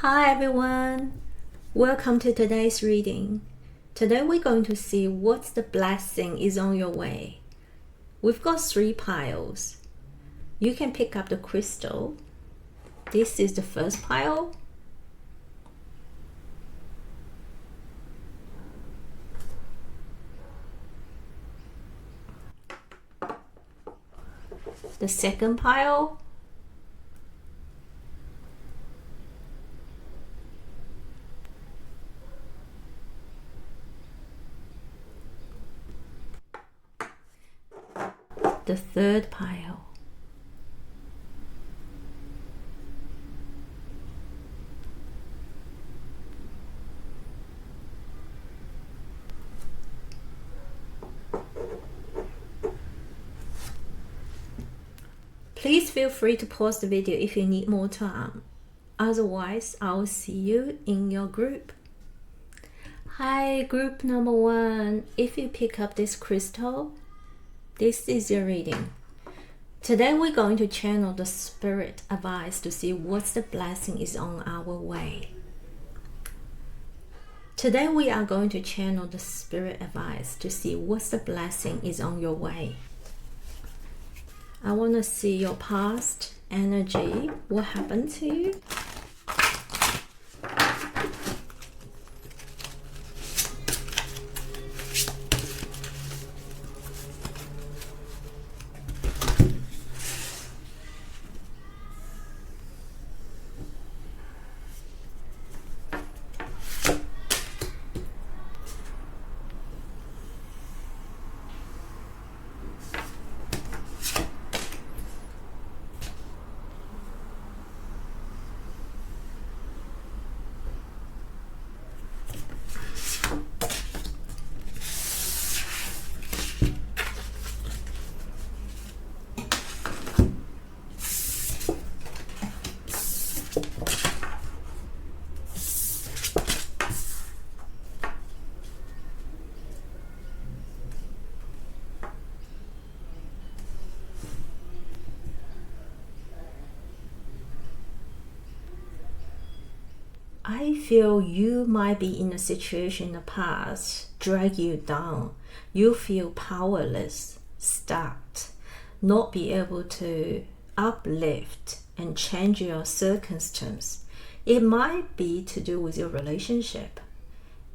Hi everyone, welcome to today's reading. Today we're going to see what's the blessing is on your way. We've got 3 piles. You can pick up the crystal. This is the first pile. The second pile. The third pile. Please feel free to pause the video if you need more time. Otherwise, I'll see you in your group. Hi, group number 1. If you pick up this crystal, this is your reading. Today we're going to channel the spirit advice to see what's the blessing is on our way. Today we are going to channel the spirit advice to see what's the blessing is on your way. I want to see your past energy. What happened to you? I feel you might be in a situation in the past drag you down. You feel powerless, stuck, not be able to uplift and change your circumstance. It might be to do with your relationship,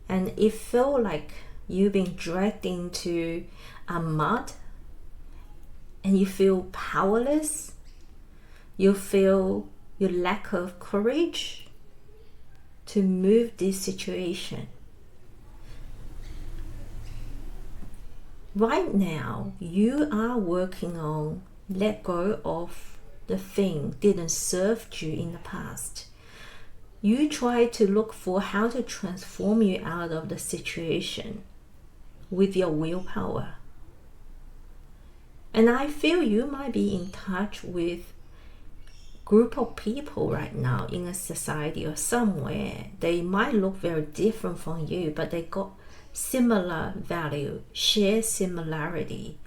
and it feel like you've been dragged into a mud and you feel powerless. You feel your lack of courage to move this situation. Right now, you are working on let go of the thing didn't serve you in the past. You try to look for how to transform you out of the situation with your willpower. And I feel you might be in touch with group of people right now in a society or somewhere. They might look very different from you, but they got similar value, share similarity.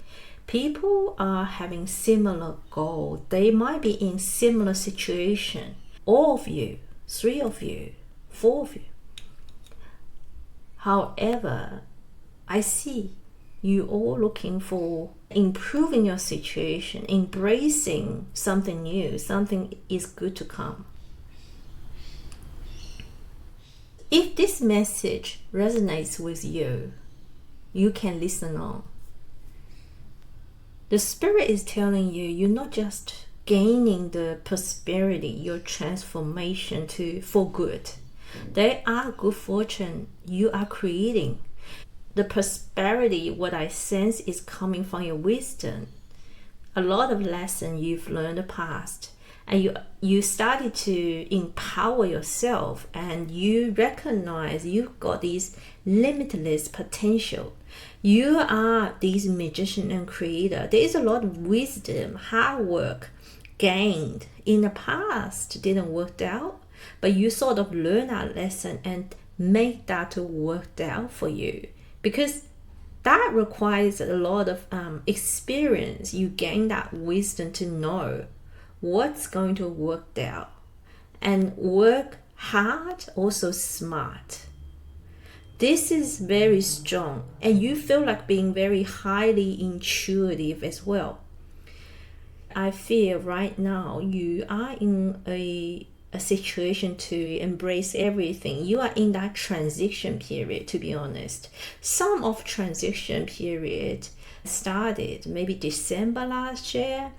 People are having similar goals. They might be in similar situation. All of you, 3 of you, 4 of you. However, I see you all looking for improving your situation, embracing something new, something is good to come. If this message resonates with you, you can listen on. The spirit is telling you you're not just gaining the prosperity, your transformation for good. There are good fortune you are creating. The prosperity, what I sense, is coming from your wisdom. A lot of lessons you've learned in the past, and you started to empower yourself, and you recognize you've got this limitless potential. You are this magician and creator. There is a lot of wisdom, hard work gained in the past didn't work out, but you sort of learn that lesson and make that to work out for you. Because that requires a lot of experience. You gain that wisdom to know what's going to work out and work hard, also smart. This is very strong, and you feel like being very highly intuitive as well. I feel right now you are in a situation to embrace everything. You are in that transition period, to be honest. Some of transition period started maybe December last year.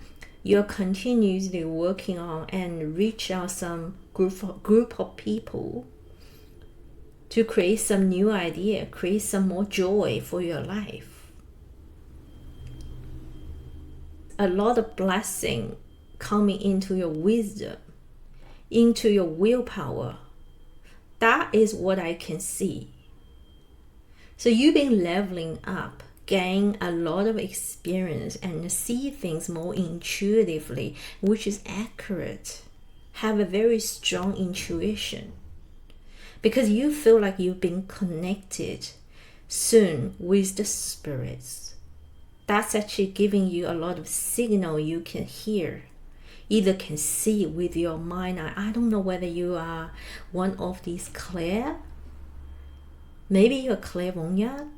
You're continuously working on and reach out some group of people to create some new idea, create some more joy for your life. A lot of blessing coming into your wisdom, into your willpower. That is what I can see. So you've been leveling up, gain a lot of experience, and see things more intuitively, which is accurate. Have a very strong intuition. Because you feel like you've been connected soon with the spirits. That's actually giving you a lot of signal you can hear, either can see with your mind. I don't know whether you are one of these clair. Maybe you're clairvoyant.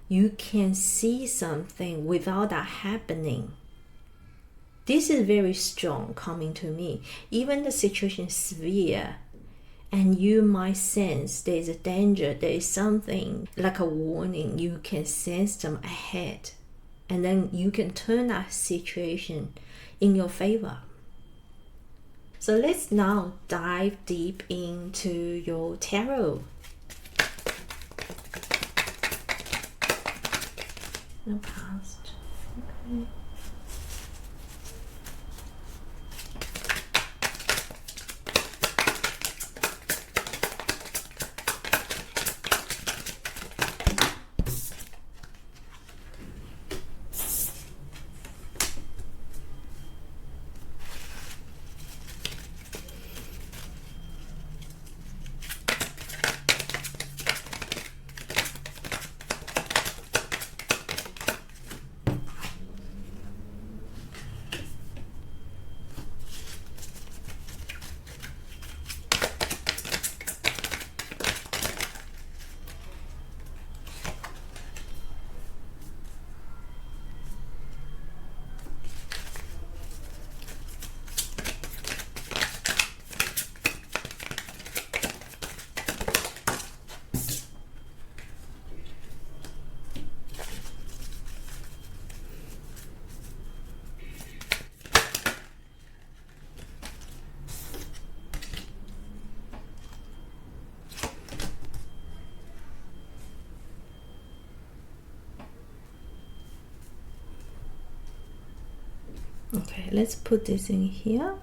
You can see something without that happening. This is very strong coming to me. Even the situation is severe, and you might sense there is a danger, there is something like a warning. You can sense them ahead. And then you can turn that situation in your favor. So let's now dive deep into your tarot. The past. Okay. Okay, let's put this in here.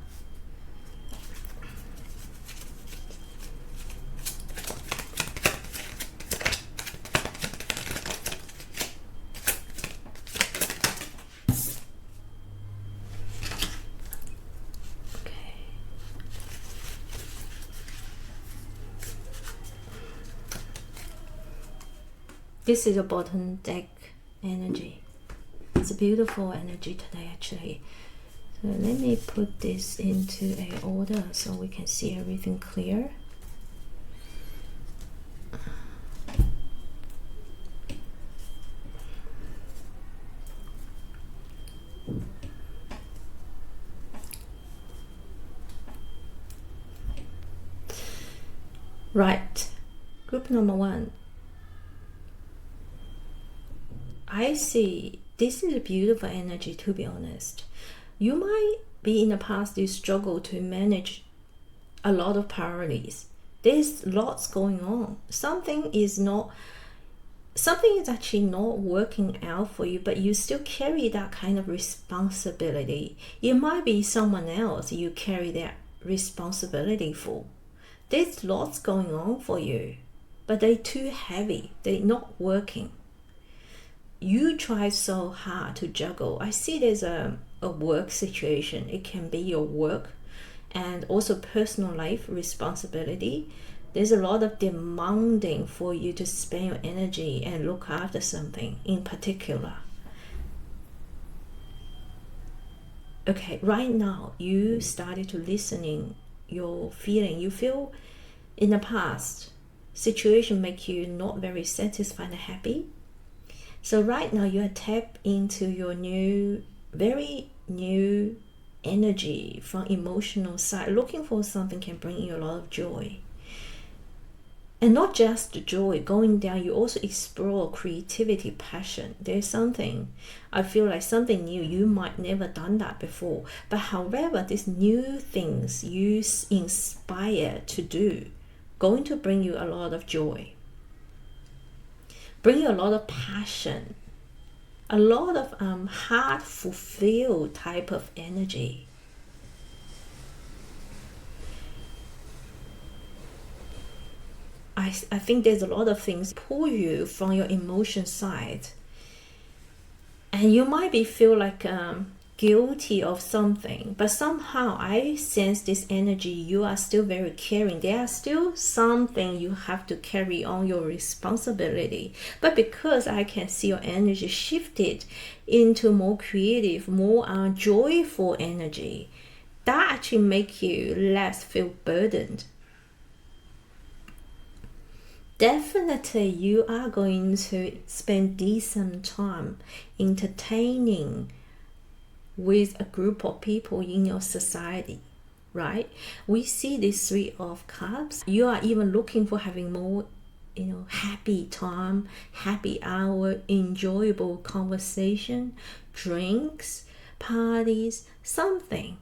Okay. This is a bottom deck energy. It's a beautiful energy today, actually. So let me put this into a order so we can see everything clear. Right, group number 1. I see this is a beautiful energy, to be honest. You might be in the past, you struggle to manage a lot of priorities. There's lots going on. Something is actually not working out for you, but you still carry that kind of responsibility. It might be someone else you carry that responsibility for. There's lots going on for you, but they're too heavy. They're not working. You try so hard to juggle. I see there's a work situation. It can be your work and also personal life responsibility. There's a lot of demanding for you to spend your energy and look after something in particular. Okay, right now you started to listening your feeling. You feel in the past, situation make you not very satisfied and happy. So right now you are tapped into your very new energy from emotional side. Looking for something can bring you a lot of joy. And not just the joy, going down, you also explore creativity, passion. There's something, I feel like something new, you might never done that before. But however, these new things you inspire to do, going to bring you a lot of joy. Bring you a lot of passion. A lot of heart fulfilled type of energy. I think there's a lot of things pull you from your emotion side, and you might be feel like guilty of something, but somehow I sense this energy, you are still very caring. There are still something you have to carry on your responsibility, but because I can see your energy shifted into more creative, more joyful energy, that actually make you less feel burdened. Definitely you are going to spend decent time entertaining with a group of people in your society, right? We see this Three of Cups. You are even looking for having more, happy time, happy hour, enjoyable conversation, drinks, parties, something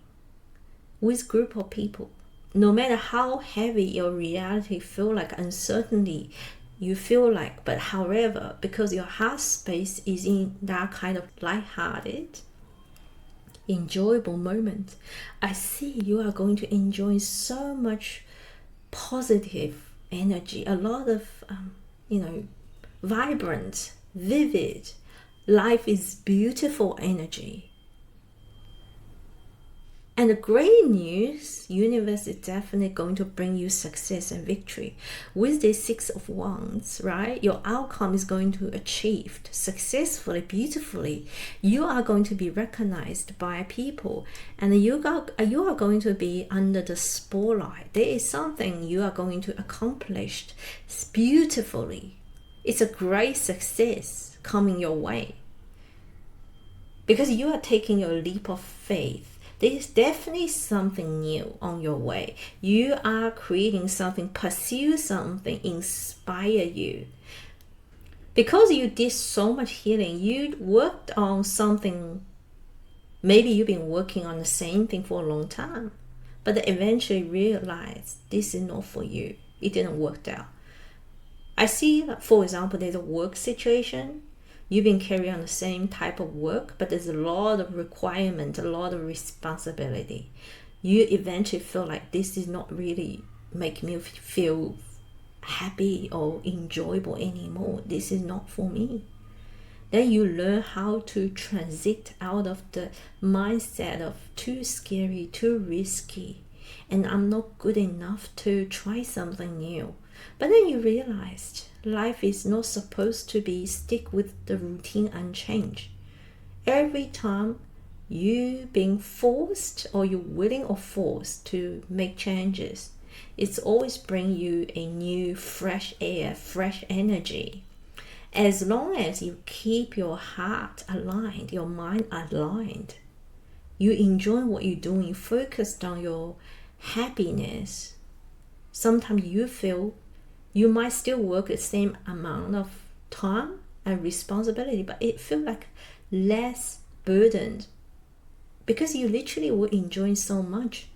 with group of people. No matter how heavy your reality feel like, uncertainty you feel like, but however, because your heart space is in that kind of light-hearted, enjoyable moment, I see you are going to enjoy so much positive energy, a lot of vibrant, vivid, life is beautiful energy. And the great news, universe is definitely going to bring you success and victory. With the Six of Wands, right? Your outcome is going to achieved successfully, beautifully. You are going to be recognized by people, and you are going to be under the spotlight. There is something you are going to accomplish beautifully. It's a great success coming your way, because you are taking your leap of faith. There's definitely something new on your way. You are creating something, pursue something, inspire you. Because you did so much healing, you worked on something, maybe you've been working on the same thing for a long time, but eventually realized this is not for you. It didn't work out. I see, for example, there's a work situation. You've been carrying on the same type of work, but there's a lot of requirement, a lot of responsibility. You eventually feel like this is not really making me feel happy or enjoyable anymore. This is not for me. Then you learn how to transit out of the mindset of too scary, too risky, and I'm not good enough to try something new. But then you realized life is not supposed to be stick with the routine and change. Every time you being forced, or you're willing or forced to make changes, it's always bring you a new fresh air, fresh energy. As long as you keep your heart aligned, your mind aligned, you enjoy what you're doing, focused on your happiness. Sometimes you feel you might still work the same amount of time and responsibility, but it feels like less burdened, because you literally were enjoying so much.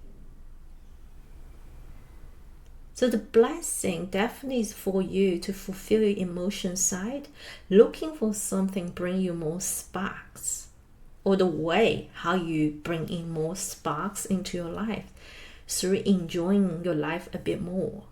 So the blessing definitely is for you to fulfill your emotion side, looking for something bring you more sparks, or the way how you bring in more sparks into your life through enjoying your life a bit more.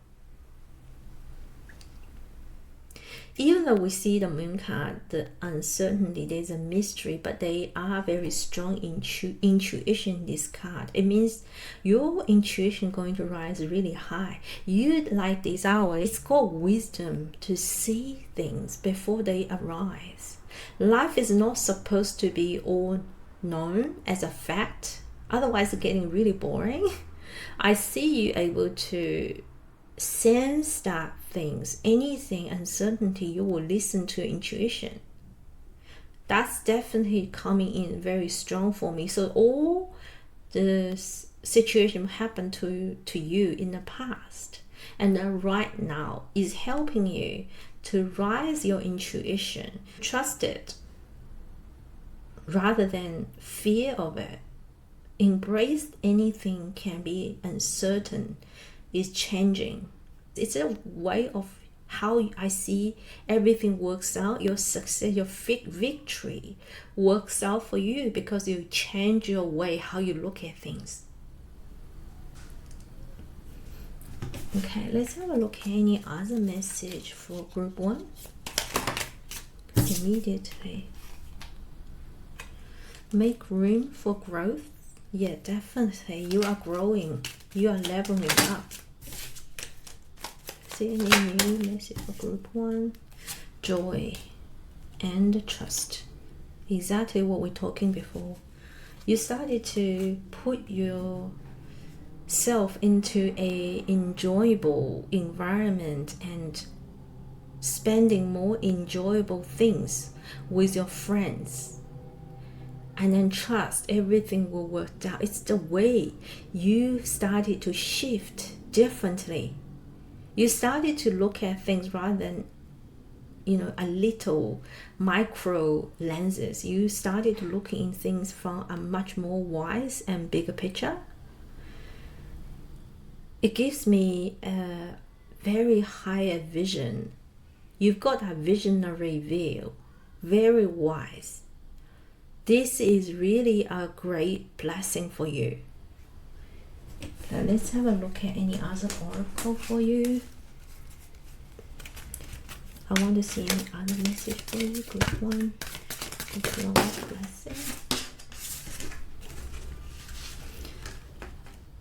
Even though we see the moon card, the uncertainty, there's a mystery, but they are very strong intuition in this card. It means your intuition going to rise really high. You like this hour, it's called wisdom, to see things before they arise. Life is not supposed to be all known as a fact, otherwise it's getting really boring. I see you able to sense that things, anything, uncertainty, you will listen to intuition. That's definitely coming in very strong for me. So all the situation happened to you in the past, and then right now is helping you to rise your intuition, trust it rather than fear of it. Embrace anything can be uncertain, is changing. It's a way of how I see everything works out. Your success, your victory works out for you because you change your way how you look at things. Okay, let's have a look at any other message for group 1 immediately. Make room for growth. Yeah, definitely. You are growing. You are leveling up. See any new message for group 1? Joy and trust. Exactly what we're talking before. You started to put yourself into a enjoyable environment and spending more enjoyable things with your friends. And then trust everything will work out. It's the way you started to shift differently. You started to look at things rather than, a little micro lenses. You started to look in things from a much more wise and bigger picture. It gives me a very higher vision. You've got a visionary view, very wise. This is really a great blessing for you. So let's have a look at any other oracle for you. I want to see any other message for you. Group 1. It's your blessing.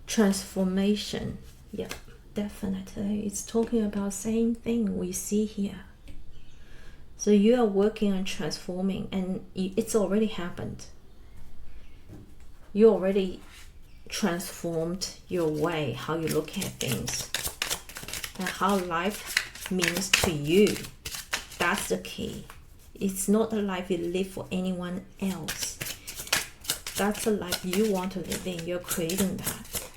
Transformation. Yeah, definitely. It's talking about same thing we see here. So you are working on transforming, and it's already happened. You already transformed your way, how you look at things, and how life means to you. That's the key. It's not a life you live for anyone else. That's a life you want to live in. You're creating that.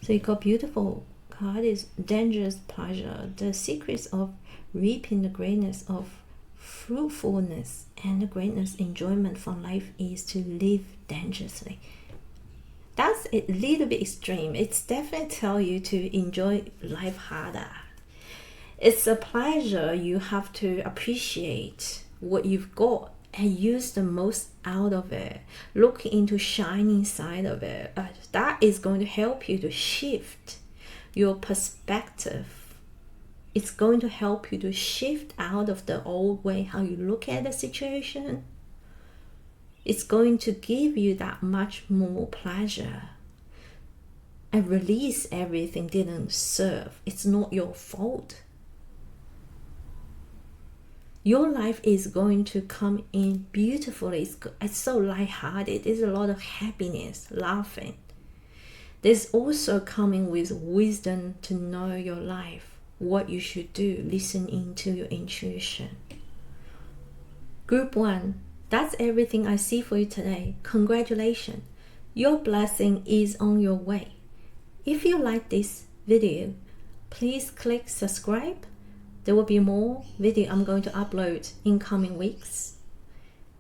So you got beautiful card is dangerous pleasure. The secrets of reaping the greatness of fruitfulness and the greatness enjoyment from life is to live dangerously. That's a little bit extreme. It's definitely tell you to enjoy life harder. It's a pleasure. You have to appreciate what you've got and use the most out of it. Look into shining side of it. That is going to help you to shift your perspective. It's going to help you to shift out of the old way how you look at the situation. It's going to give you that much more pleasure and release everything didn't serve. It's not your fault. Your life is going to come in beautifully. It's so lighthearted. There's a lot of happiness, laughing. There's also coming with wisdom to know your life, what you should do, listen into your intuition. Group 1, that's everything I see for you today. Congratulations. Your blessing is on your way. If you like this video, please click subscribe. There will be more video I'm going to upload in coming weeks.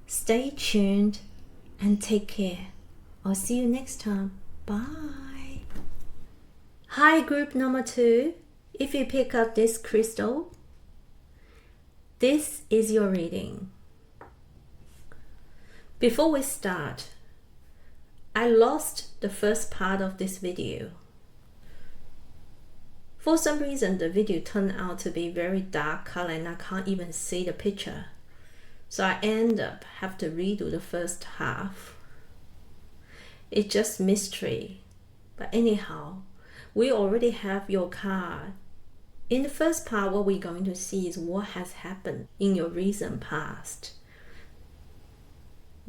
Stay tuned and take care. I'll see you next time. Bye. Hi, group number 2. If you pick up this crystal, this is your reading. Before we start, I lost the first part of this video. For some reason, the video turned out to be very dark color and I can't even see the picture. So I end up have to redo the first half. It's just mystery. But anyhow, we already have your card. In the first part, what we're going to see is what has happened in your recent past.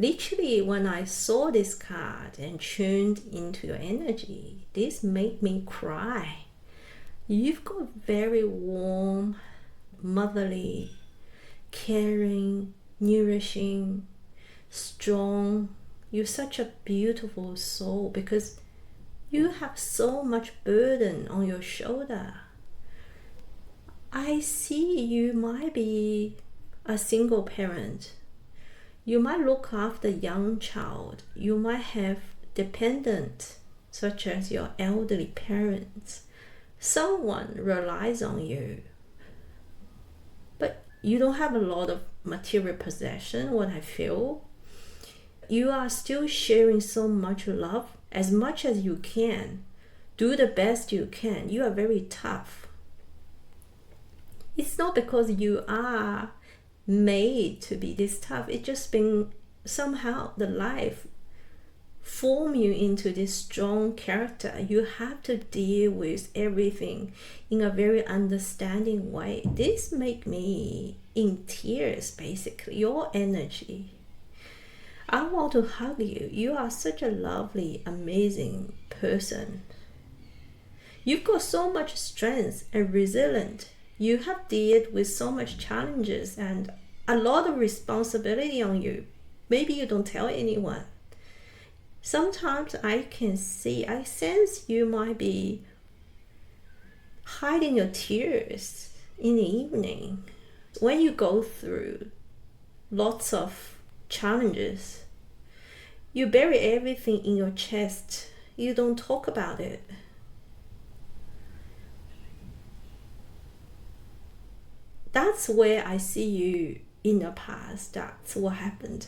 Literally, when I saw this card and tuned into your energy, this made me cry. You've got very warm, motherly, caring, nourishing, strong. You're such a beautiful soul because you have so much burden on your shoulder. I see you might be a single parent. You might look after a young child. You might have dependents, such as your elderly parents. Someone relies on you. But you don't have a lot of material possession, what I feel. You are still sharing so much love, as much as you can. Do the best you can. You are very tough. It's not because you are made to be this tough. It's just been somehow the life form you into this strong character. You have to deal with everything in a very understanding way. This make me in tears, basically. Your energy. I want to hug you. You are such a lovely, amazing person. You've got so much strength and resilience. You have dealt with so much challenges and a lot of responsibility on you. Maybe you don't tell anyone. Sometimes I sense you might be hiding your tears in the evening. When you go through lots of challenges, you bury everything in your chest. You don't talk about it. That's where I see you in the past. That's what happened.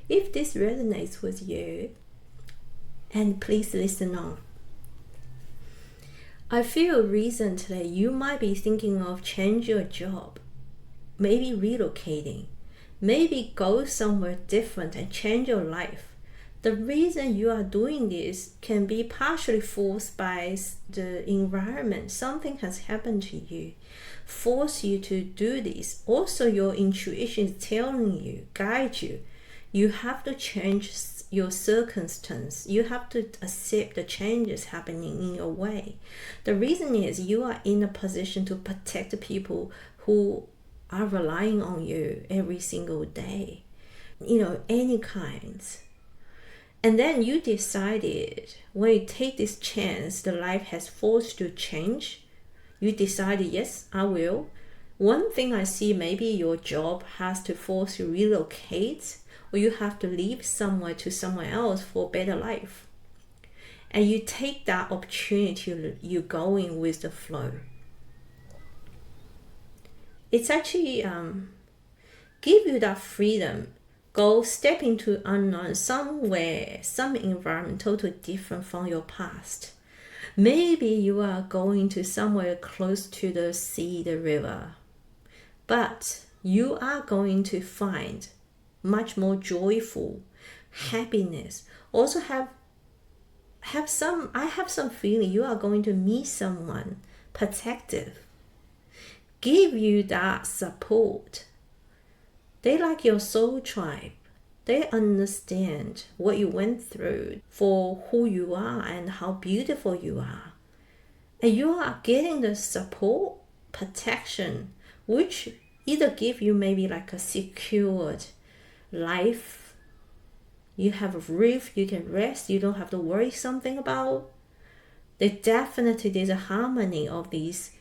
If this resonates with you, and please listen on. I feel recently you might be thinking of change your job, maybe relocating, maybe go somewhere different and change your life. The reason you are doing this can be partially forced by the environment. Something has happened to you, force you to do this. Also, your intuition is telling you, guide you. You have to change your circumstance. You have to accept the changes happening in your way. The reason is you are in a position to protect the people who are relying on you every single day. Any kinds. And then you decided, when you take this chance, the life has forced you to change. You decided, yes, I will. One thing I see, maybe your job has to force you to relocate, or you have to leave somewhere to somewhere else for a better life. And you take that opportunity, you're going with the flow. It's actually give you that freedom. Go step into unknown somewhere, some environment totally different from your past. Maybe you are going to somewhere close to the sea, the river. But you are going to find much more joyful happiness. Also I have some feeling you are going to meet someone protective. Give you that support. They like your soul tribe. They understand what you went through for who you are and how beautiful you are. And you are getting the support, protection, which either give you maybe like a secured life. You have a roof, you can rest, you don't have to worry something about. There's a harmony of these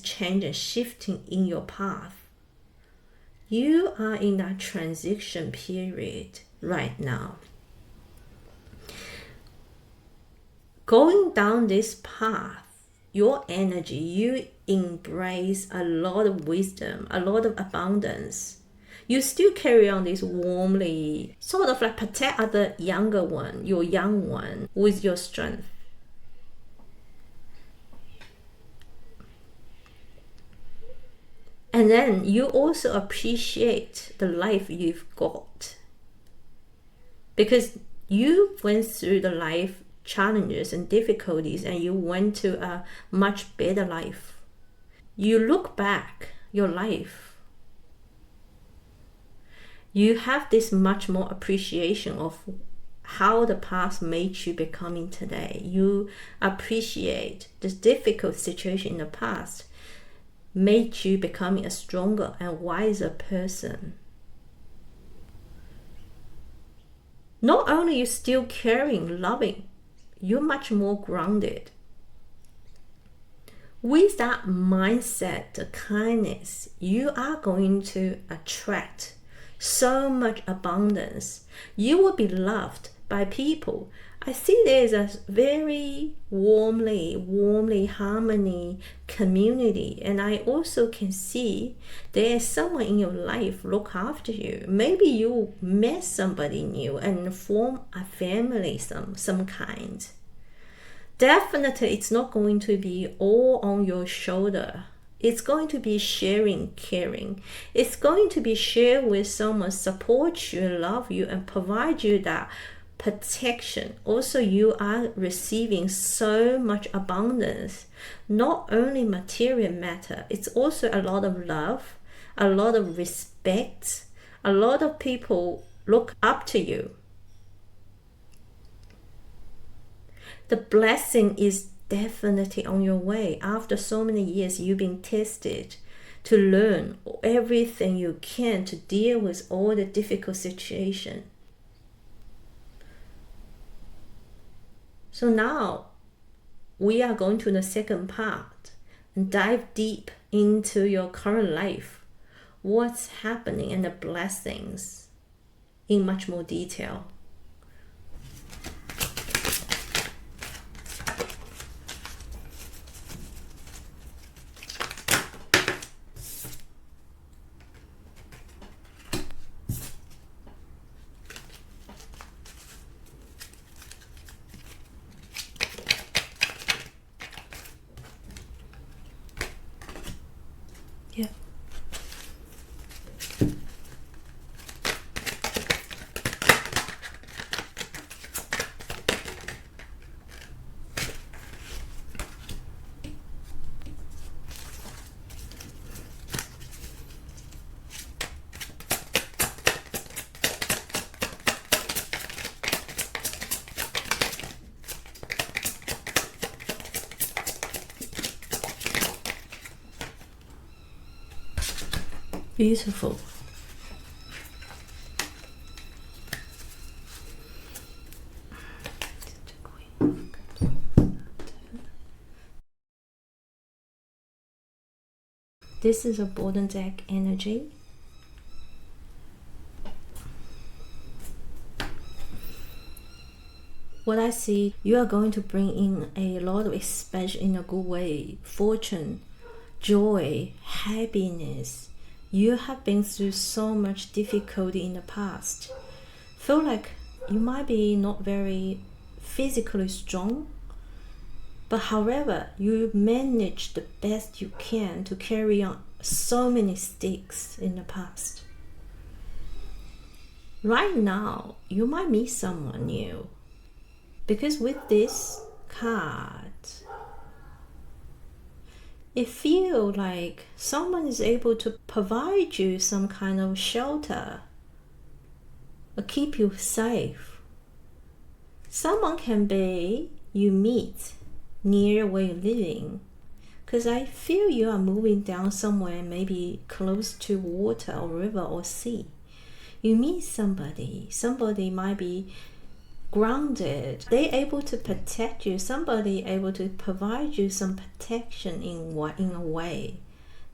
changes shifting in your path. You are in that transition period right now. Going down this path, your energy, you embrace a lot of wisdom, a lot of abundance. You still carry on this warmly, sort of like protect other younger one, your young one, with your strength. And then you also appreciate the life you've got. Because you went through the life challenges and difficulties and you went to a much better life. You look back your life. You have this much more appreciation of how the past made you becoming today. You appreciate the difficult situation in the past made you becoming a stronger and wiser person. Not only you still caring, loving, you're much more grounded. With that mindset, the kindness, you are going to attract so much abundance. You will be loved by people. I see there's a very warmly harmony community, and I also can see there's someone in your life look after you. Maybe you met somebody new and form a family some kind. Definitely it's not going to be all on your shoulder. It's going to be sharing, caring. It's going to be shared with someone, support you, love you, and provide you that protection. Also, you are receiving so much abundance, not only material matter, it's also a lot of love, a lot of respect. A lot of people look up to you. The blessing is definitely on your way. After so many years, you've been tested to learn everything you can to deal with all the difficult situation. So now we are going to the second part and dive deep into your current life, what's happening and the blessings in much more detail. Yeah. Beautiful. This is a bottom deck energy. What I see, you are going to bring in a lot of expansion in a good way, fortune, joy, happiness. You have been through so much difficulty in the past. Feel like you might be not very physically strong, but however, you manage the best you can to carry on so many sticks in the past. Right now, you might meet someone new, because with this card, it feels like someone is able to provide you some kind of shelter or keep you safe. Someone can be you meet near where you're living, because I feel you are moving down somewhere maybe close to water or river or sea. You meet somebody might be grounded, they able to protect you, somebody able to provide you some protection in a way.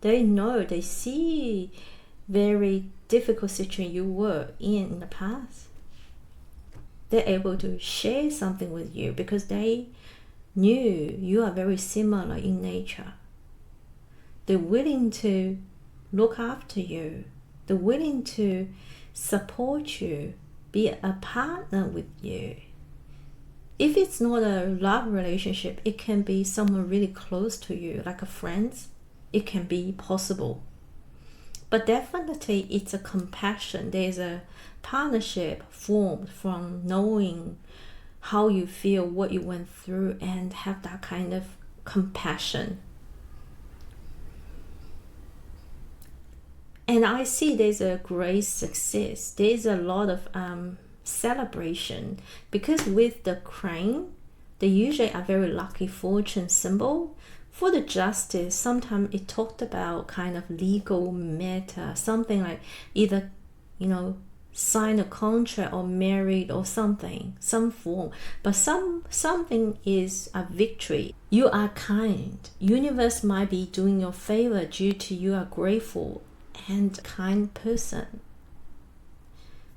They know, they see very difficult situation you were in the past. They're able to share something with you because they knew you are very similar in nature. They're willing to look after you, they're willing to support you, be a partner with you. If it's not a love relationship, it can be someone really close to you, like a friend. It can be possible. But definitely it's a compassion. There's a partnership formed from knowing how you feel, what you went through, and have that kind of compassion. And I see there's a great success. There's a lot of celebration, because with the crane, they usually are very lucky fortune symbol. For the justice, sometimes it talked about kind of legal matter, something like either, sign a contract or married or something, some form. But something is a victory. You are kind. Universe might be doing you a favor due to you are grateful and kind person.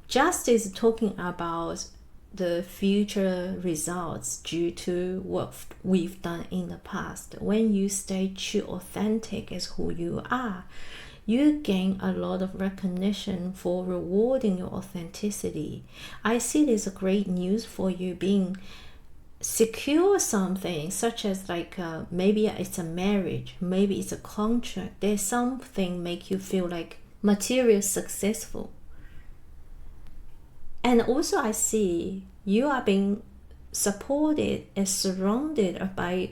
Justice talking about the future results due to what we've done in the past. When you stay true, authentic as who you are, you gain a lot of recognition for rewarding your authenticity. I see there's a great news for you being secure something, such as like maybe it's a marriage, maybe it's a contract. There's something make you feel like material successful. And also I see you are being supported and surrounded by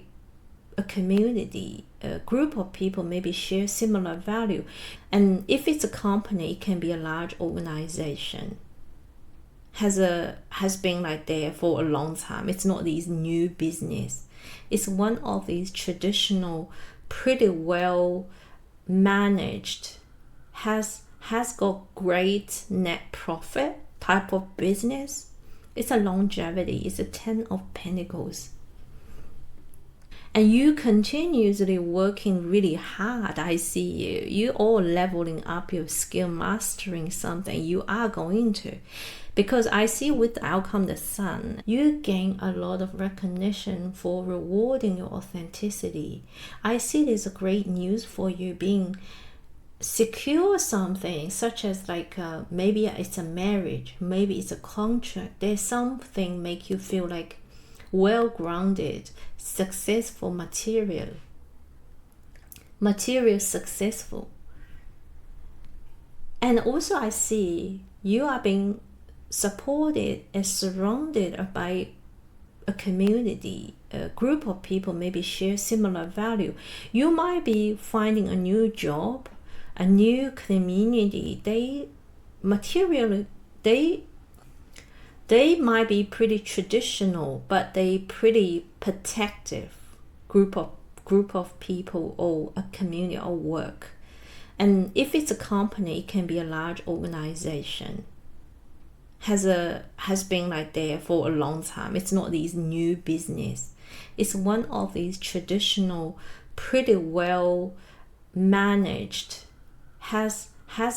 a community, a group of people maybe share similar value. And if it's a company, it can be a large organization. Has been like there for a long time. It's not these new business. It's one of these traditional, pretty well managed, has got great net profit type of business. It's a longevity. It's a 10 of Pentacles. And you continuously working really hard. I see you all leveling up your skill, mastering something. You are going to, because I see with the outcome the Sun, you gain a lot of recognition for rewarding your authenticity. I see there's a great news for you being secure something, such as like maybe it's a marriage, maybe it's a contract. There's something make you feel like well-grounded, successful, material successful. And also I see you are being supported and surrounded by a community, a group of people maybe share similar value. You might be finding a new job, a new community. They might be pretty traditional, but they pretty protective group of people or a community or work. And if it's a company, it can be a large organization. Has been like there for a long time. It's not these new business. It's one of these traditional, pretty well managed, has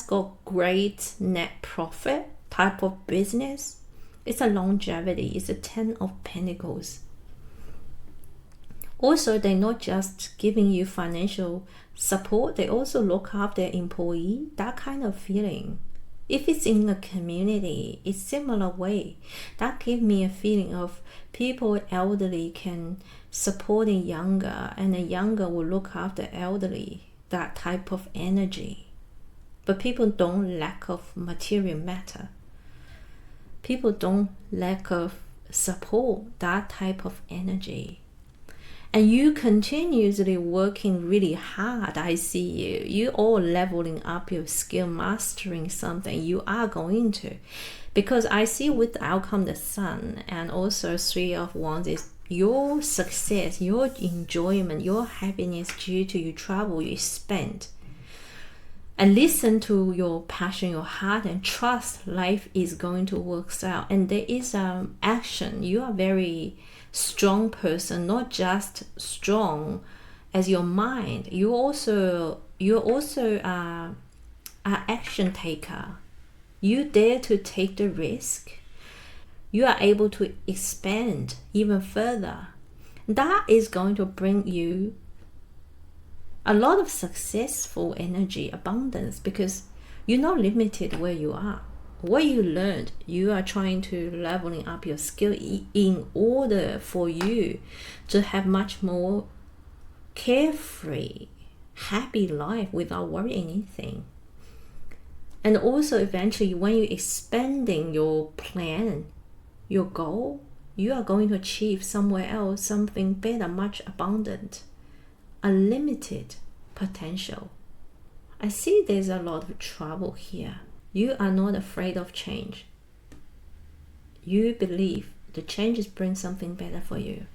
got great net profit type of business. It's a longevity. It's a 10 of Pentacles. Also, they're not just giving you financial support, they also look after their employee. That kind of feeling. If it's in a community, it's similar way. That gives me a feeling of people elderly can support the younger, and the younger will look after elderly. That type of energy. But people don't lack of material matter. People don't lack of support, that type of energy. And you continuously working really hard. I see you all leveling up your skill, mastering something. You are going to, because I see with the outcome the Sun, and also Three of Wands is your success, your enjoyment, your happiness due to you travel, you spend. And listen to your passion, your heart, and trust life is going to work out. And there is action. You are very strong person, not just strong as your mind. You also are an action taker. You dare to take the risk. You are able to expand even further. That is going to bring you a lot of successful energy, abundance, because you're not limited where you are. What you learned, you are trying to leveling up your skill in order for you to have much more carefree, happy life without worrying anything. And also eventually when you're expanding your plan, your goal, you are going to achieve somewhere else something better, much abundant. Unlimited potential. I see there's a lot of trouble here. You are not afraid of change. You believe the changes bring something better for you,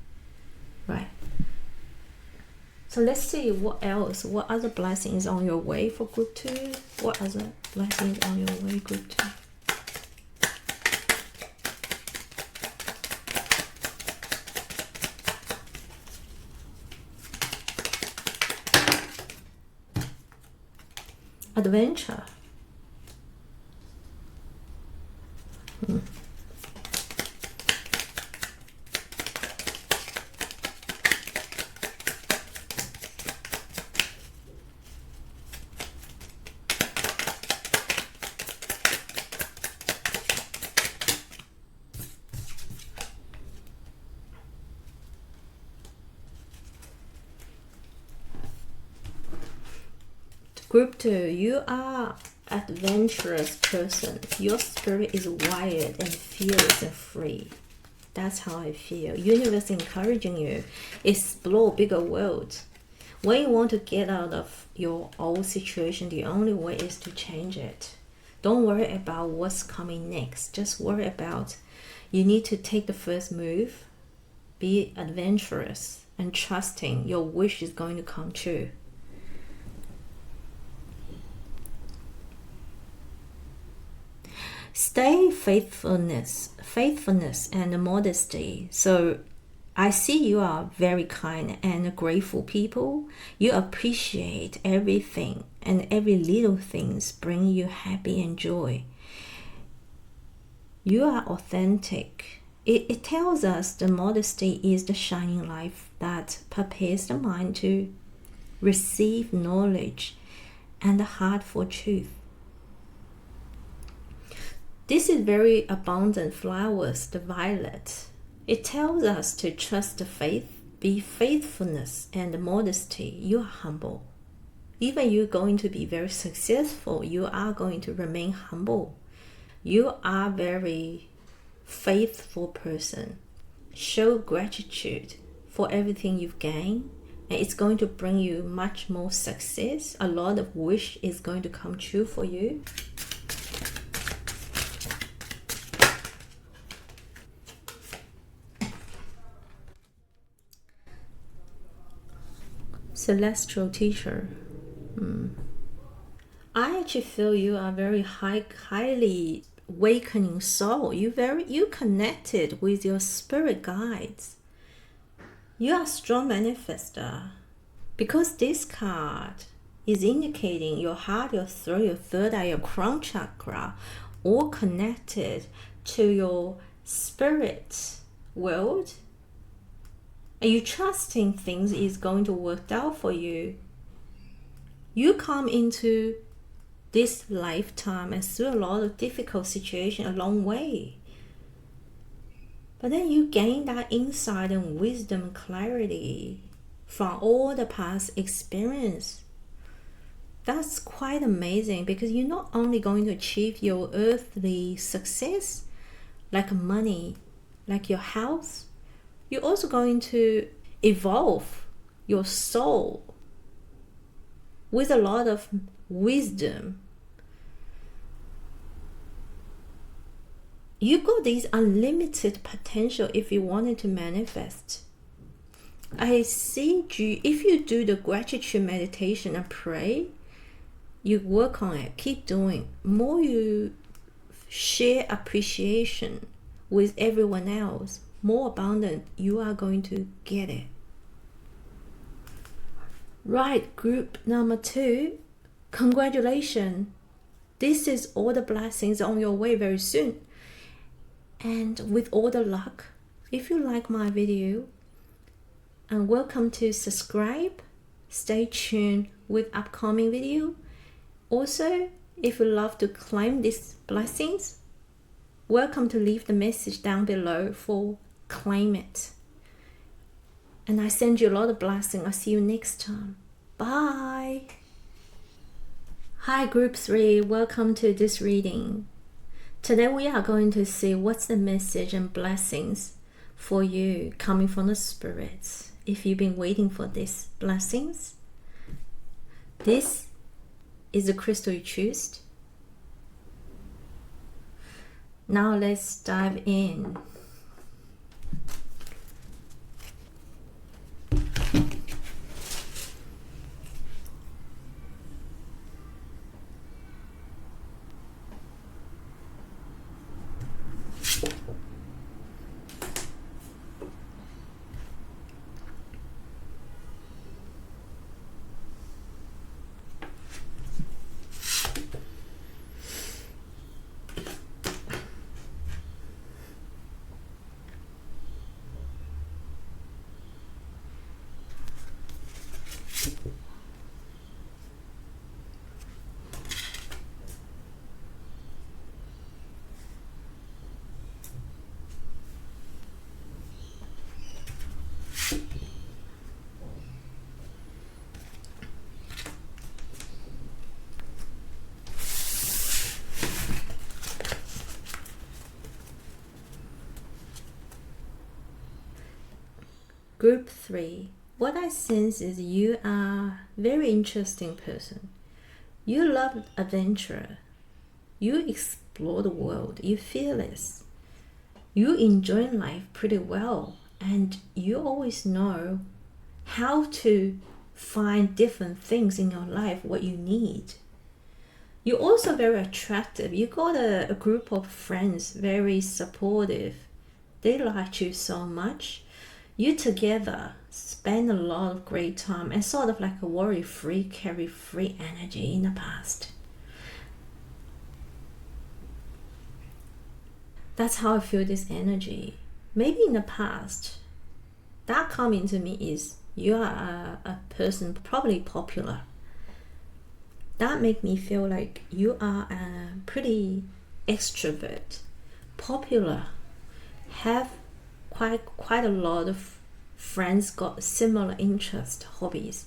right? So let's see what else, what other blessings on your way for group 2? What other blessings on your way, group 2? Adventure. Group 2, you are adventurous person. Your spirit is wired and fearless and free. That's how I feel. Universe encouraging you. Explore bigger world. When you want to get out of your old situation, the only way is to change it. Don't worry about what's coming next. Just worry about you need to take the first move. Be adventurous and trusting your wish is going to come true. Stay faithfulness and modesty. So I see you are very kind and grateful people. You appreciate everything, and every little things bring you happy and joy. You are authentic. It tells us the modesty is the shining light that prepares the mind to receive knowledge and the heart for truth. This is very abundant flowers, the violet. It tells us to trust the faith, be faithfulness and modesty. You are humble. Even you're going to be very successful, you are going to remain humble. You are very faithful person. Show gratitude for everything you've gained, and it's going to bring you much more success. A lot of wish is going to come true for you. Celestial teacher. I actually feel you are very highly awakening soul. You connected with your spirit guides. You are a strong manifester, because this card is indicating your heart, your throat, your third eye, your crown chakra, all connected to your spirit world. And you trusting things is going to work out for you. You come into this lifetime and through a lot of difficult situations a long way. But then you gain that insight and wisdom and clarity from all the past experience. That's quite amazing, because you're not only going to achieve your earthly success, like money, like your health, you're also going to evolve your soul with a lot of wisdom. You got this unlimited potential if you wanted to manifest. I see you, if you do the gratitude meditation and pray, you work on it, keep doing. More you share appreciation with everyone else, more abundant you are going to get it. Right, group number 2, congratulations. This is all the blessings on your way very soon. And with all the luck, if you like my video, and welcome to subscribe, stay tuned with upcoming video. Also, if you love to claim these blessings, welcome to leave the message down below for claim it. And I send you a lot of blessings. I'll see you next time. Bye. Hi group 3, welcome to this reading. Today we are going to see what's the message and blessings for you coming from the spirits. If you've been waiting for these blessings, this is the crystal you choose. Now let's dive in. Group 3. What I sense is you are a very interesting person. You love adventure. You explore the world. You're fearless. You enjoy life pretty well. And you always know how to find different things in your life, what you need. You're also very attractive. You got a group of friends, very supportive. They like you so much. You together spend a lot of great time and sort of like a worry-free, carry-free energy in the past. That's how I feel this energy. Maybe in the past, that coming to me is you are a person probably popular. That make me feel like you are a pretty extrovert, popular, have quite a lot of friends, got similar interests, hobbies,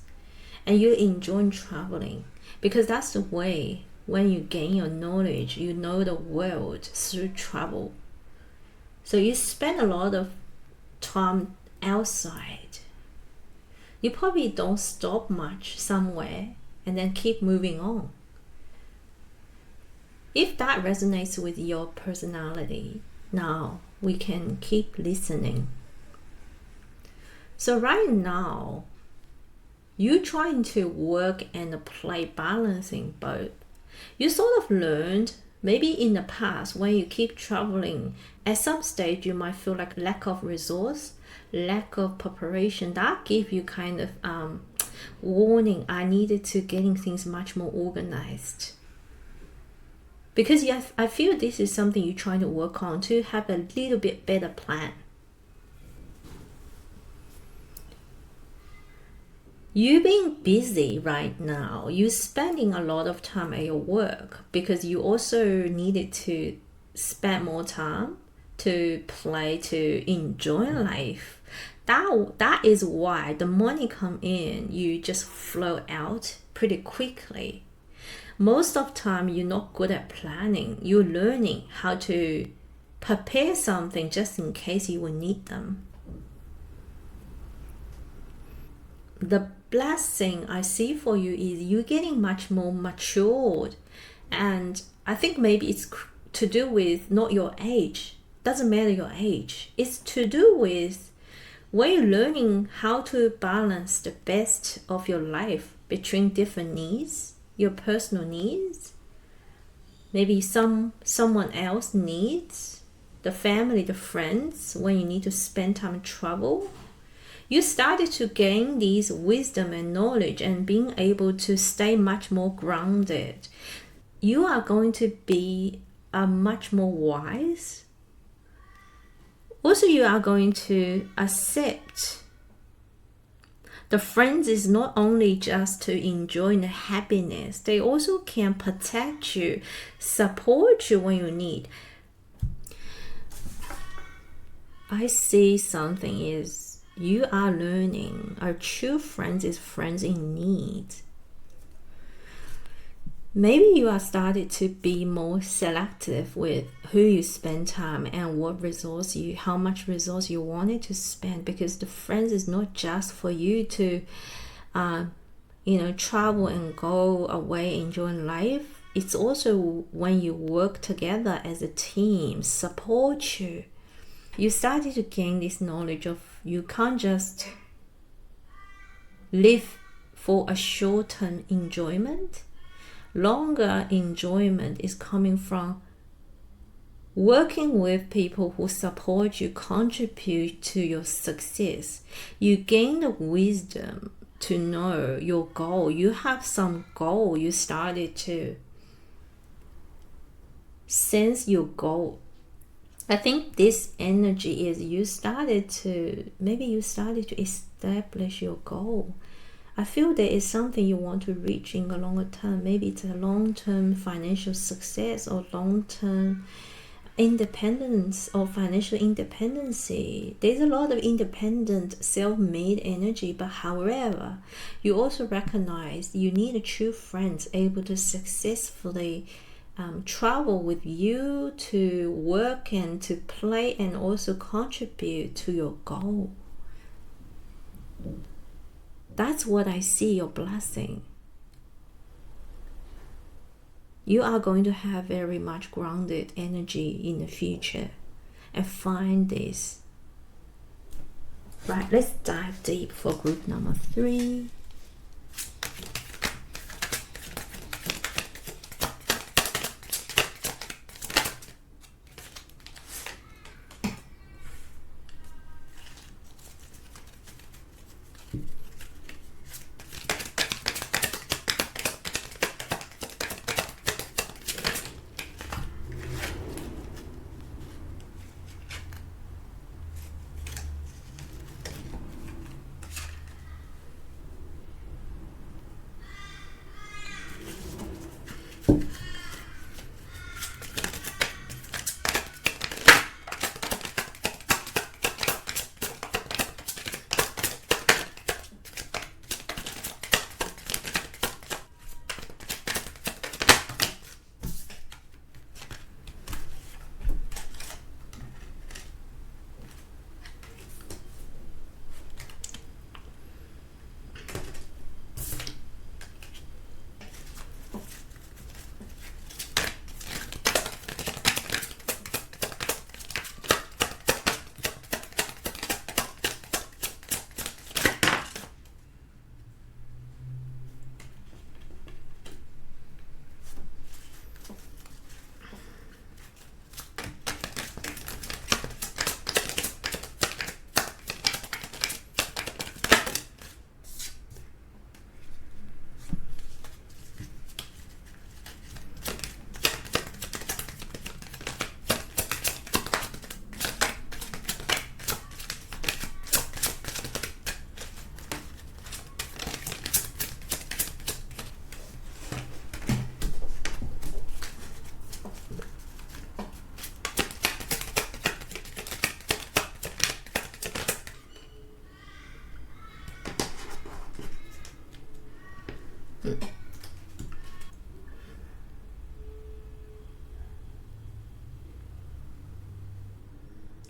and you enjoy traveling because that's the way when you gain your knowledge, you know the world through travel. So you spend a lot of time outside. You probably don't stop much somewhere and then keep moving on. If that resonates with your personality, now we can keep listening. So right now, you're trying to work and play balancing both. You sort of learned maybe in the past when you keep traveling, at some stage you might feel like lack of resource, lack of preparation. That gave you kind of warning, I needed to getting things much more organized. Because I feel this is something you're trying to work on to have a little bit better plan. You being busy right now, you're spending a lot of time at your work because you also needed to spend more time to play, to enjoy life. That is why the money come in, you just flow out pretty quickly. Most of the time, you're not good at planning. You're learning how to prepare something just in case you will need them. The blessing I see for you is you're getting much more matured. And I think maybe it's to do with not your age. Doesn't matter your age. It's to do with when you're learning how to balance the best of your life between different needs. Your personal needs, maybe someone else needs, the family, the friends, when you need to spend time and travel. You started to gain these wisdom and knowledge and being able to stay much more grounded. You are going to be much more wise. Also, you are going to accept the friends is not only just to enjoy the happiness, they also can protect you, support you when you need. I see something is you are learning. A true friend is friends in need. Maybe you are started to be more selective with who you spend time and what resource how much resource you wanted to spend, because the friends is not just for you to travel and go away enjoying life. It's also when you work together as a team, support you. You started to gain this knowledge of you can't just live for a short-term enjoyment. Longer enjoyment is coming from working with people who support you, contribute to your success. You gain the wisdom to know your goal. You have some goal. You started to sense your goal. I think this energy is you started to establish your goal. I feel there is something you want to reach in the longer term. Maybe it's a long-term financial success or long-term independence or financial independency. There's a lot of independent, self-made energy, but however, you also recognize you need a true friend able to successfully travel with you, to work and to play and also contribute to your goal. That's what I see your blessing. You are going to have very much grounded energy in the future and find this. Right, let's dive deep for group number 3.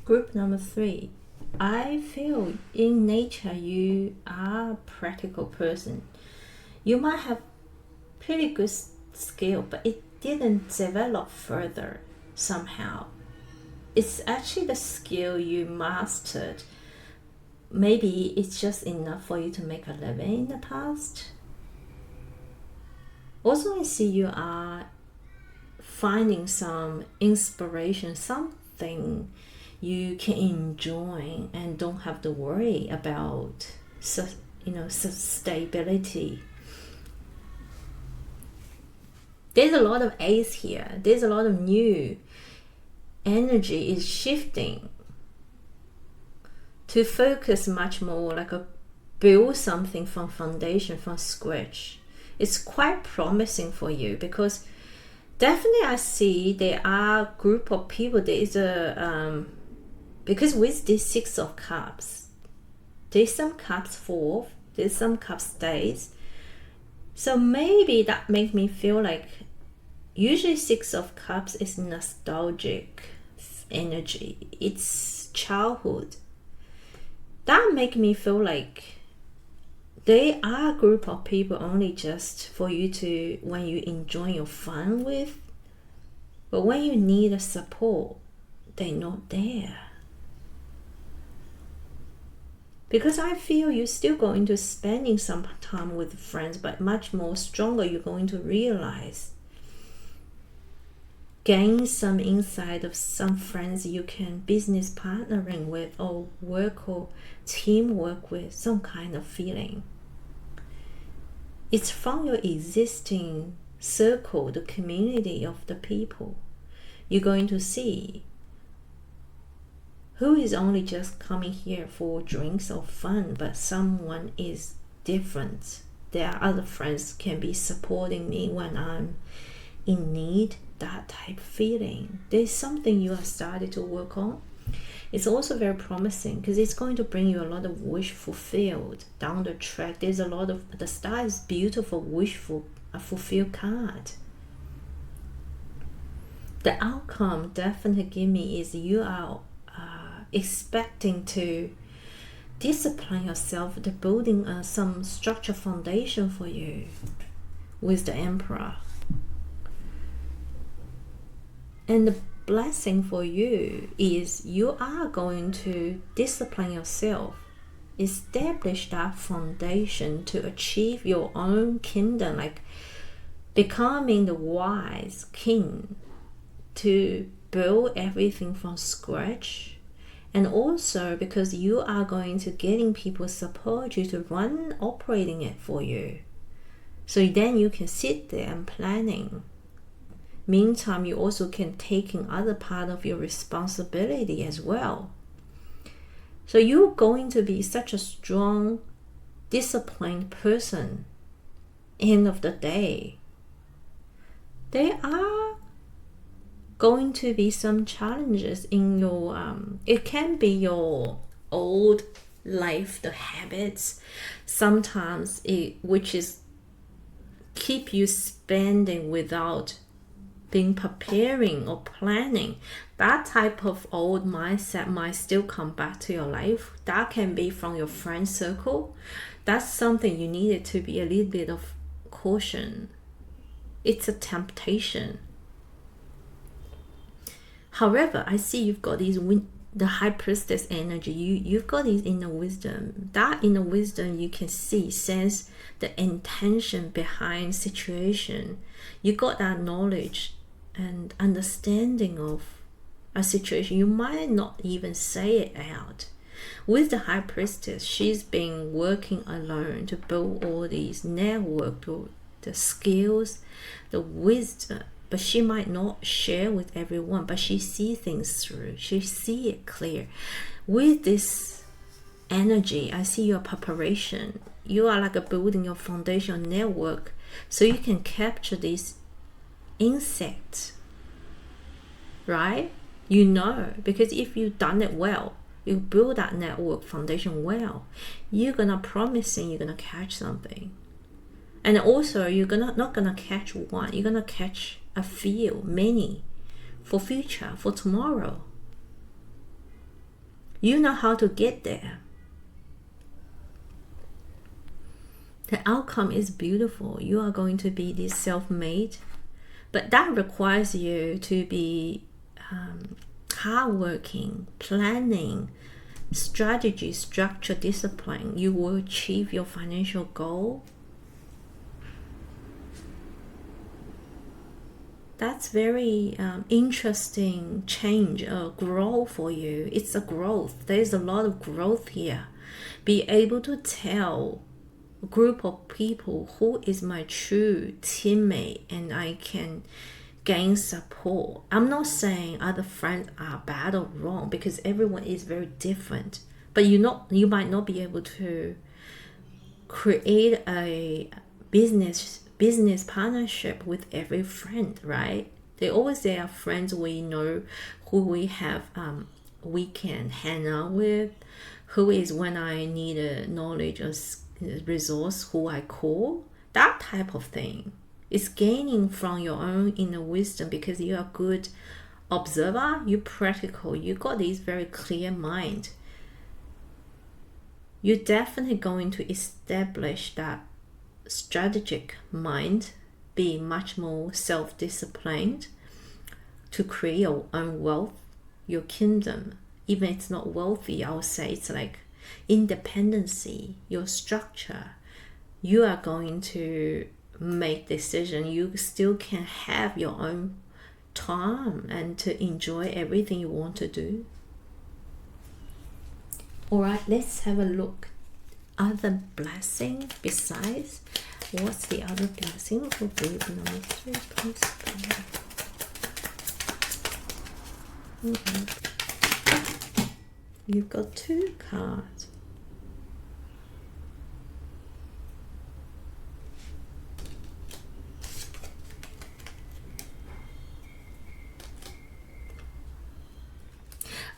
Group number 3. I feel in nature you are a practical person. You might have pretty good skill, but it didn't develop further somehow. It's actually the skill you mastered. Maybe it's just enough for you to make a living in the past. Also, I see you are finding some inspiration, something you can enjoy and don't have to worry about stability. There's a lot of ace here. There's a lot of new energy is shifting to focus much more like a build something from foundation, from scratch. It's quite promising for you because definitely I see there are a group of people. There is a because with this 6 of Cups, there's some cups full, there's some cups stays. So maybe that makes me feel like usually 6 of Cups is nostalgic energy. It's childhood. That make me feel like They are a group of people only just for you to, when you enjoy your fun with, but when you need a support, they're not there. Because I feel you're still going to spending some time with friends, but much more stronger, you're going to realize, gain some insight of some friends you can business partnering with or work or teamwork with, some kind of feeling. It's from your existing circle, the community of the people. You're going to see who is only just coming here for drinks or fun, but someone is different. There are other friends can be supporting me when I'm in need, that type of feeling. There's something you have started to work on. It's also very promising because it's going to bring you a lot of wish fulfilled down the track. There's a lot of, the star is beautiful, wishful, a fulfilled card. The outcome definitely give me is you are expecting to discipline yourself, to building some structure foundation for you with the Emperor. And the blessing for you is you are going to discipline yourself, establish that foundation to achieve your own kingdom, like becoming the wise king, to build everything from scratch. And also because you are going to getting people support you to run operating it for you, so then you can sit there and planning. Meantime, you also can take in other part of your responsibility as well. So you're going to be such a strong, disciplined person. End of the day, there are going to be some challenges in your it can be your old life, the habits, sometimes which is keep you spending without being preparing or planning. That type of old mindset might still come back to your life. That can be from your friend circle. That's something you needed to be a little bit of caution. It's a temptation. However, I see you've got these the High Priestess energy. You've got this inner wisdom. That inner wisdom you can see, sense the intention behind situation. You got that knowledge and understanding of a situation. You might not even say it out. With the High Priestess, she's been working alone to build all these network, the skills, the wisdom. But she might not share with everyone, but she sees things through. She sees it clear. With this energy, I see your preparation. You are like a building your foundation network so you can capture these insects, right? You know, because if you've done it well, you build that network foundation well, you're gonna promising you're gonna catch something. And also you're not gonna catch one, you're gonna catch a few, many, for future, for tomorrow. You know how to get there. The outcome is beautiful. You are going to be this self-made, but that requires you to be hardworking, planning, strategy, structure, discipline. You will achieve your financial goal. That's very interesting change or growth for you. It's a growth. There's a lot of growth here. Be able to tell a group of people who is my true teammate and I can gain support. I'm not saying other friends are bad or wrong because everyone is very different. But you might not be able to create a business partnership with every friend, right? They always say are friends we know, who we have we can hang out with, who is when I need a knowledge or resource, who I call. That type of thing is gaining from your own inner wisdom because you're a good observer, you're practical, you got this very clear mind. you're definitely going to establish that strategic mind, be much more self-disciplined to create your own wealth, your kingdom. Even if it's not wealthy, I would say it's like independency, your structure. You are going to make decision. You still can have your own time and to enjoy everything you want to do. All right, let's have a look. Other blessing besides. What's the other blessing for group number 3, please? You've got 2 cards.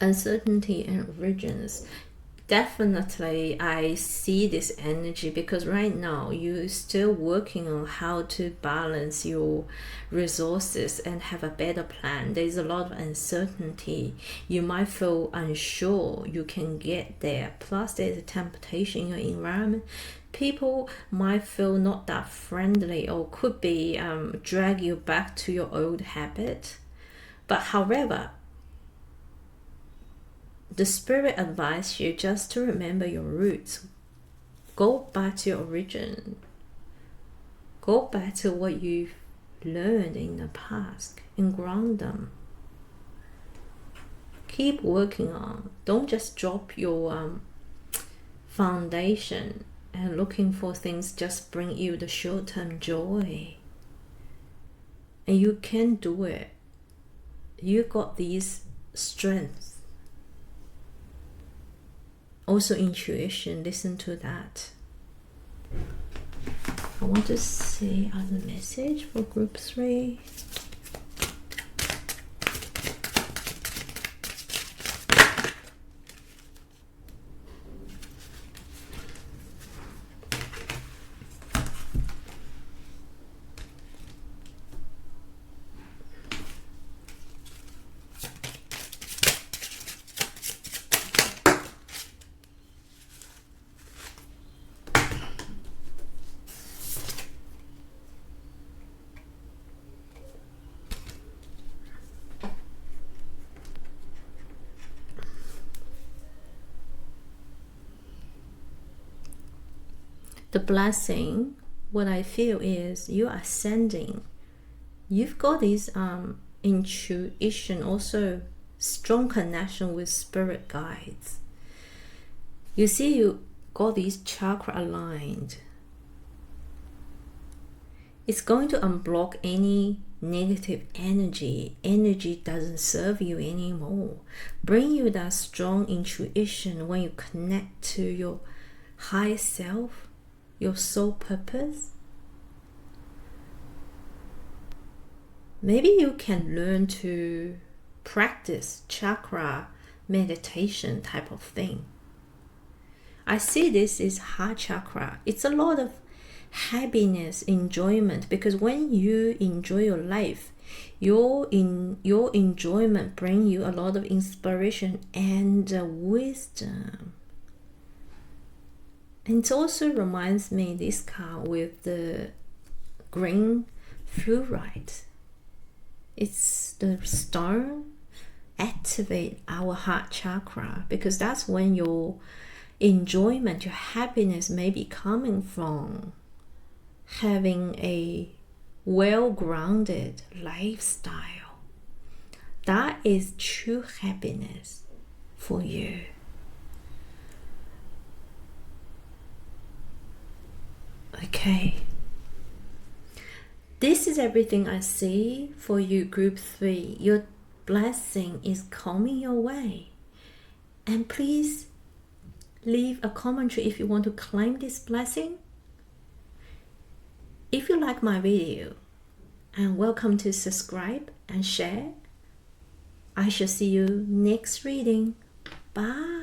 Uncertainty and origins. Definitely I see this energy because right now you're still working on how to balance your resources and have a better plan. There's a lot of uncertainty. You might feel unsure you can get there. Plus there's a temptation in your environment. People might feel not that friendly or could be drag you back to your old habit. But however, the spirit advises you just to remember your roots. Go back to your origin. Go back to what you've learned in the past and ground them. Keep working on. Don't just drop your foundation and looking for things just bring you the short-term joy. And you can do it. You got these strengths. Also intuition, listen to that. I want to see other message for group 3. The blessing, what I feel is you are ascending. You've got this intuition, also strong connection with spirit guides. You see, you got these chakra aligned. It's going to unblock any negative energy. Energy doesn't serve you anymore. Bring you that strong intuition when you connect to your higher self, your soul purpose. Maybe you can learn to practice chakra meditation type of thing. I see this is heart chakra. It's a lot of happiness, enjoyment, because when you enjoy your life, your enjoyment bring you a lot of inspiration and wisdom. And it also reminds me this card with the green fluorite. It's the stone activate our heart chakra because that's when your enjoyment, your happiness may be coming from having a well-grounded lifestyle. That is true happiness for you. Okay, this is everything I see for you, group 3. Your blessing is coming your way. And please leave a commentary if you want to claim this blessing. If you like my video, and welcome to subscribe and share. I shall see you next reading. Bye.